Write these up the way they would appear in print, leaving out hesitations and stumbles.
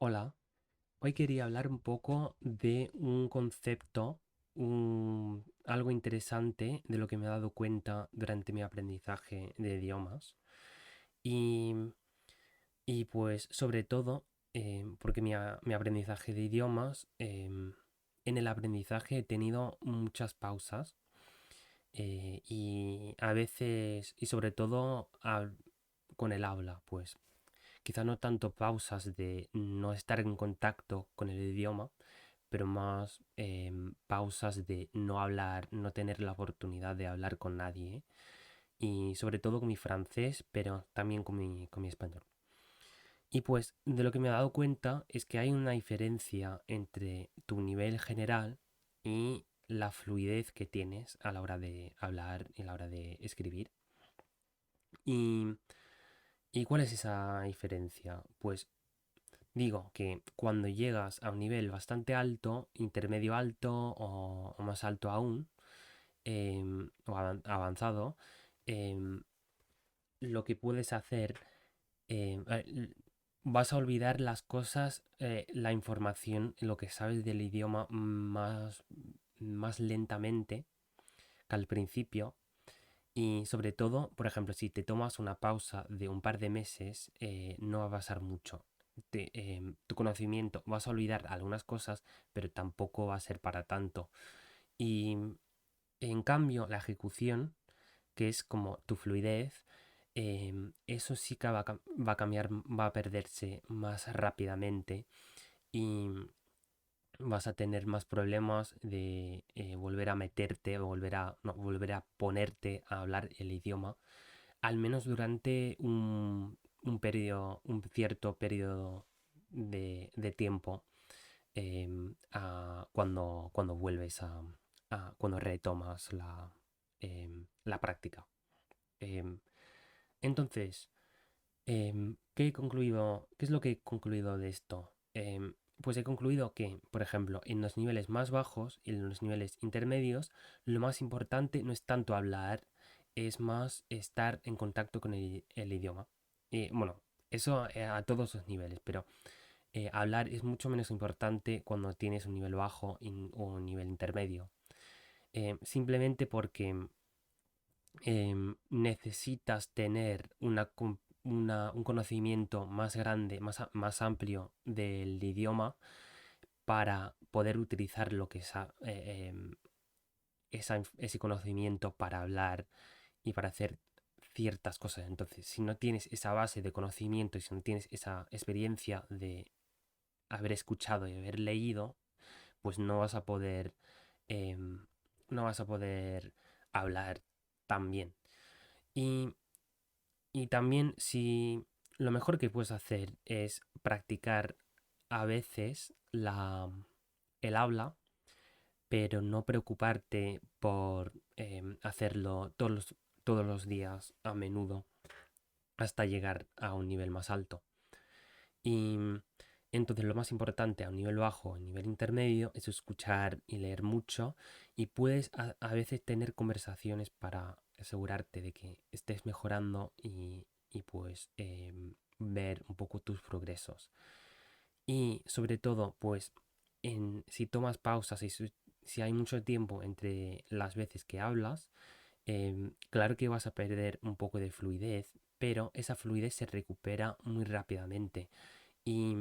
Hola, hoy quería hablar un poco de un concepto, algo interesante de lo que me he dado cuenta durante mi aprendizaje de idiomas y, y pues sobre todo porque mi aprendizaje de idiomas, en el aprendizaje he tenido muchas pausas y a veces, y sobre todo con el habla, pues quizá no tanto pausas de no estar en contacto con el idioma, pero más pausas de no hablar, no tener la oportunidad de hablar con nadie. Y sobre todo con mi francés, pero también con mi español. Y pues de lo que me he dado cuenta es que hay una diferencia entre tu nivel general y la fluidez que tienes a la hora de hablar y a la hora de escribir. ¿Y, ¿y cuál es esa diferencia? Pues digo que cuando llegas a un nivel bastante alto, intermedio alto o más alto aún, o avanzado, em, lo que puedes hacer, vas a olvidar las cosas, la información, lo que sabes del idioma más lentamente que al principio. Y sobre todo, por ejemplo, si te tomas una pausa de un par de meses, no va a pasar mucho. Tu conocimiento, vas a olvidar algunas cosas, pero tampoco va a ser para tanto. Y en cambio, la ejecución, que es como tu fluidez, eso sí que va a cambiar, va a perderse más rápidamente y vas a tener más problemas de volver a meterte o volver a ponerte a hablar el idioma, al menos durante un cierto periodo de tiempo, cuando vuelves cuando retomas la práctica. Em, entonces, ¿qué he concluido? ¿Qué es lo que he concluido de esto? Pues he concluido que, por ejemplo, en los niveles más bajos y en los niveles intermedios, lo más importante no es tanto hablar, es más estar en contacto con el idioma. Bueno, eso a todos los niveles, pero hablar es mucho menos importante cuando tienes un nivel bajo o un nivel intermedio. Simplemente porque necesitas tener un conocimiento más grande, más amplio del idioma para poder utilizar lo que ese conocimiento para hablar y para hacer ciertas cosas. Entonces, si no tienes esa base de conocimiento y si no tienes esa experiencia de haber escuchado y haber leído, pues em, no vas a poder hablar tan bien. Y Y también si lo mejor que puedes hacer es practicar a veces el habla, pero no preocuparte por hacerlo todos los días a menudo hasta llegar a un nivel más alto. Y entonces lo más importante a un nivel bajo, a un nivel intermedio, es escuchar y leer mucho y puedes a veces tener conversaciones para asegurarte de que estés mejorando y pues ver un poco tus progresos. Y sobre todo, pues si tomas pausas y si hay mucho tiempo entre las veces que hablas, claro que vas a perder un poco de fluidez, pero esa fluidez se recupera muy rápidamente. Y,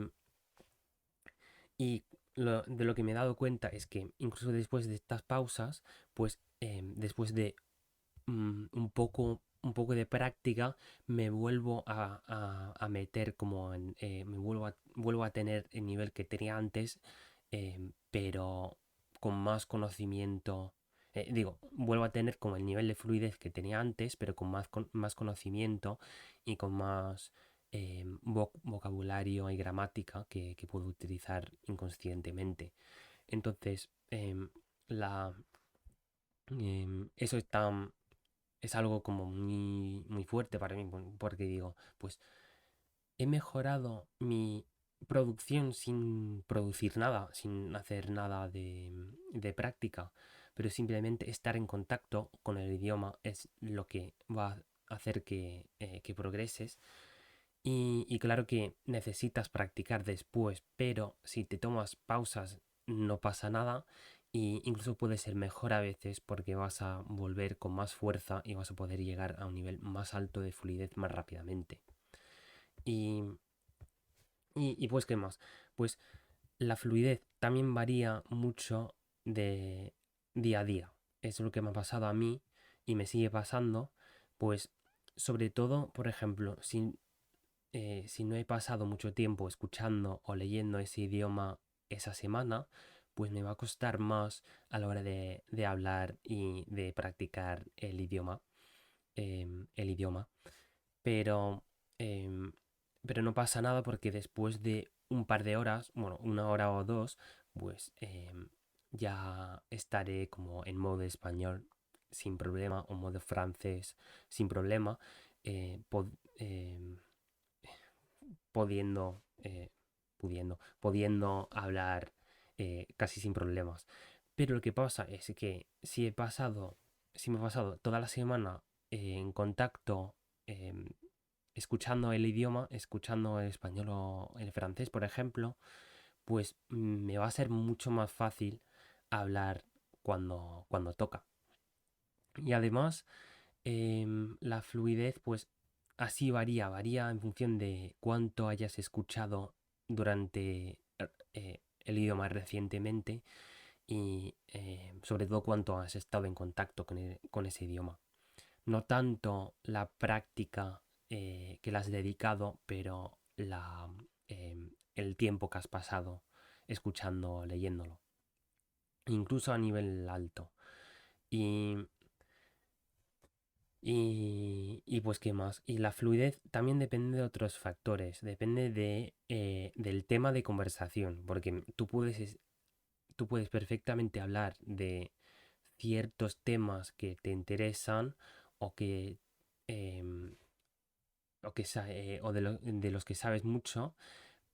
y de lo que me he dado cuenta es que incluso después de estas pausas, pues después de un poco de práctica, me vuelvo a meter como vuelvo a tener el nivel que tenía antes, pero con más conocimiento. Vuelvo a tener como el nivel de fluidez que tenía antes, pero más conocimiento y con más vocabulario y gramática que puedo utilizar inconscientemente. Entonces, la, eso es algo como muy fuerte para mí, porque digo, pues he mejorado mi producción sin producir nada, sin hacer nada de práctica, pero simplemente estar en contacto con el idioma es lo que va a hacer que progreses Y claro que necesitas practicar después, pero si te tomas pausas no pasa nada y incluso puede ser mejor a veces porque vas a volver con más fuerza y vas a poder llegar a un nivel más alto de fluidez más rápidamente. Y, pues, ¿qué más? Pues la fluidez también varía mucho de día a día. Es lo que me ha pasado a mí y me sigue pasando, pues sobre todo, por ejemplo, si no he pasado mucho tiempo escuchando o leyendo ese idioma esa semana, pues me va a costar más a la hora de hablar y de practicar el idioma. Pero, em, pero no pasa nada porque después de un par de horas, bueno, una hora o dos, pues ya estaré como en modo español sin problema o modo francés sin problema. eh, pod- em, pudiendo, pudiendo hablar casi sin problemas. Pero lo que pasa es que si me he pasado toda la semana en contacto, em, escuchando el idioma, escuchando el español o el francés, por ejemplo, pues me va a ser mucho más fácil hablar cuando toca. Y además, la fluidez, pues así varía en función de cuánto hayas escuchado durante el idioma recientemente y sobre todo cuánto has estado en contacto con ese idioma. No tanto la práctica que le has dedicado, pero el tiempo que has pasado escuchando, leyéndolo, incluso a nivel alto. Y pues qué más. Y la fluidez también depende de otros factores. Depende del tema de conversación. Porque tú puedes perfectamente hablar de ciertos temas que te interesan o que, em, de los que sabes mucho,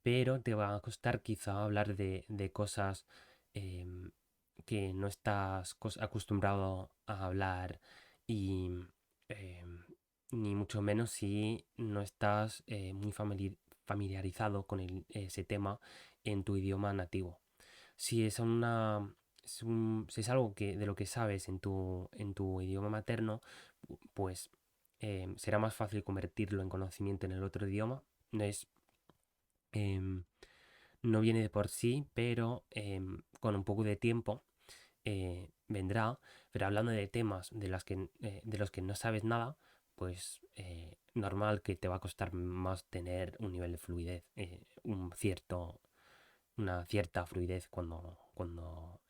pero te va a costar quizá hablar de cosas em, que no estás acostumbrado a hablar y em, ni mucho menos si no estás muy familiarizado con ese tema en tu idioma nativo. Si es si es algo de lo que sabes en tu idioma materno, pues será más fácil convertirlo en conocimiento en el otro idioma. No es em, no viene de por sí, pero con un poco de tiempo vendrá. Pero hablando de temas de los que no sabes nada, pues normal que te va a costar más tener un nivel de fluidez, una cierta fluidez cuando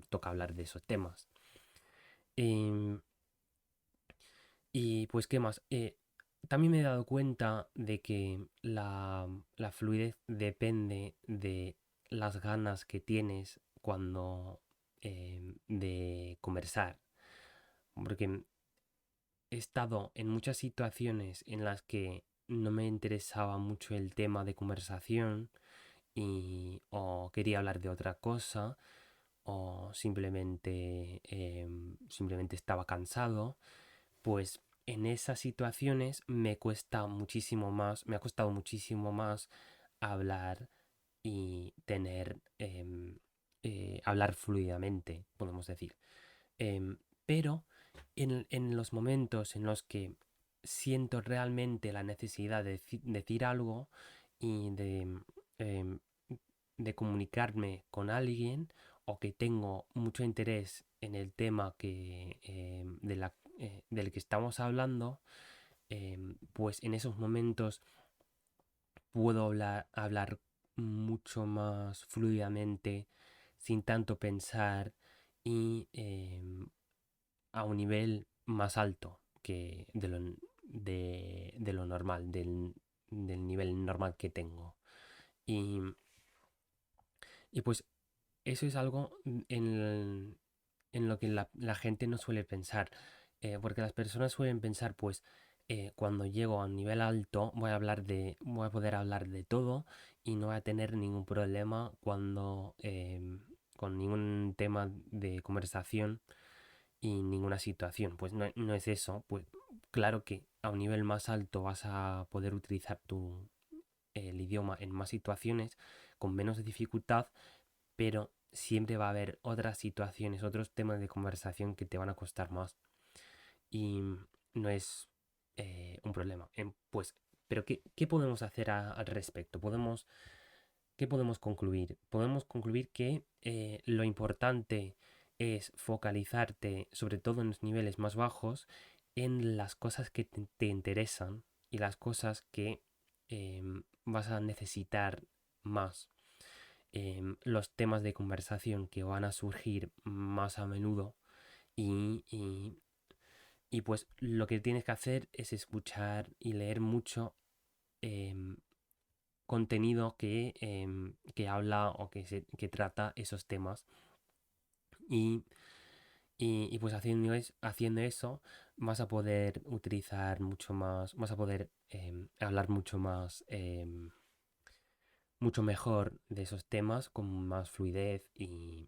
toca hablar de esos temas. Em, y pues, ¿qué más? También me he dado cuenta de que la fluidez depende de las ganas que tienes de conversar. Porque he estado en muchas situaciones en las que no me interesaba mucho el tema de conversación o quería hablar de otra cosa o simplemente estaba cansado, pues en esas situaciones me ha costado muchísimo más hablar y hablar fluidamente, podemos decir. Pero en los momentos en los que siento realmente la necesidad de decir algo y em, de comunicarme con alguien o que tengo mucho interés en el tema del que estamos hablando, pues en esos momentos puedo hablar mucho más fluidamente, sin tanto pensar y a un nivel más alto que de lo normal, del nivel normal que tengo. Y, pues eso es algo en lo que la gente no suele pensar, porque las personas suelen pensar, pues, cuando llego a un nivel alto voy a poder hablar de todo y no voy a tener ningún problema con ningún tema de conversación y ninguna situación. Pues no es eso, pues claro que a un nivel más alto vas a poder utilizar el idioma en más situaciones con menos dificultad, pero siempre va a haber otras situaciones, otros temas de conversación que te van a costar más y no es un problema. Pues, pero ¿qué podemos hacer al respecto? ¿Qué podemos concluir? Podemos concluir que lo importante es focalizarte, sobre todo en los niveles más bajos, en las cosas que te interesan y las cosas que vas a necesitar más. Los temas de conversación que van a surgir más a menudo y pues lo que tienes que hacer es escuchar y leer mucho em, contenido que habla o que trata esos temas. Y, y pues haciendo eso vas a poder utilizar mucho más, vas a poder hablar mucho mejor de esos temas con más fluidez eh,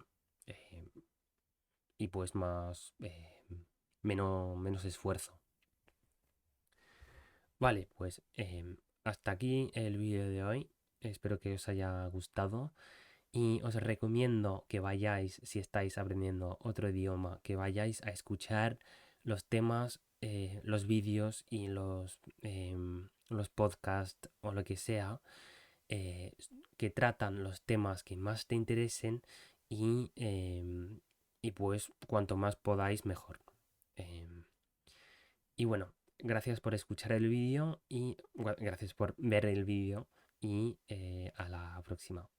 y pues menos esfuerzo. Vale, pues hasta aquí el vídeo de hoy. Espero que os haya gustado. Y os recomiendo que vayáis, si estáis aprendiendo otro idioma, que vayáis a escuchar los temas, los vídeos y los podcasts o lo que sea eh, que tratan los temas que más te interesen y pues cuanto más podáis, mejor. Em, y bueno, gracias por escuchar el vídeo y gracias por ver el vídeo y a la próxima.